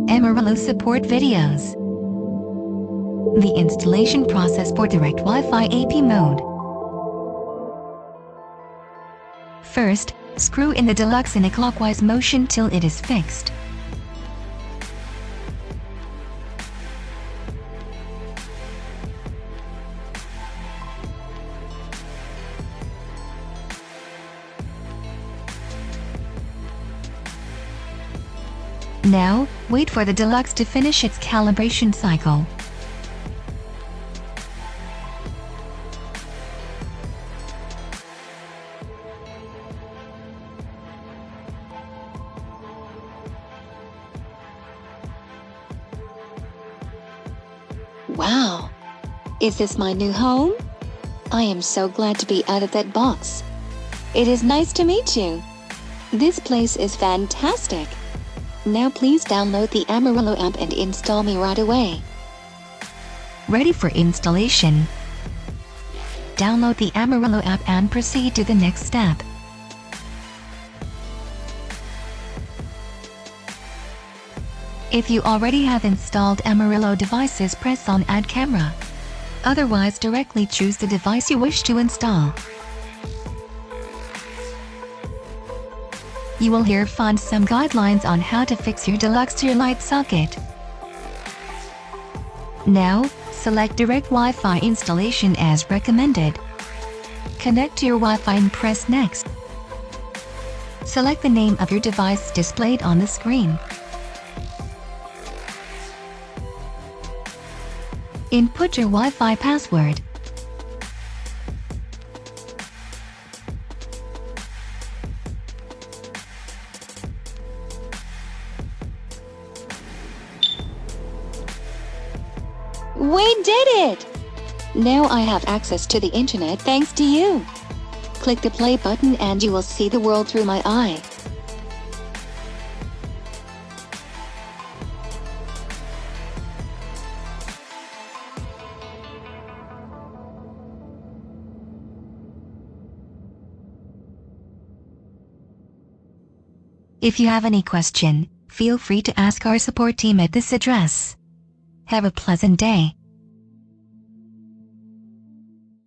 Amaryllo support videos. The installation process for direct Wi-Fi AP mode. First, screw in the deluxe in a clockwise motion till it is fixed. Now, wait for the deluxe to finish its calibration cycle. Wow! Is this my new home? I am so glad to be out of that box. It is nice to meet you. This place is fantastic. Now please download the Amaryllo app and install me right away. Ready for installation. Download the Amaryllo app and proceed to the next step. If you already have installed Amaryllo devices, press on Add Camera. Otherwise, directly choose the device you wish to install. You will here find some guidelines on how to fix your deluxe to your light socket. Now, select Direct Wi-Fi installation as recommended. Connect to your Wi-Fi and press Next. Select the name of your device displayed on the screen. Input your Wi-Fi password. We did it! Now I have access to the internet thanks to you. Click the play button and you will see the world through my eye. If you have any question, feel free to ask our support team at this address. Have a pleasant day.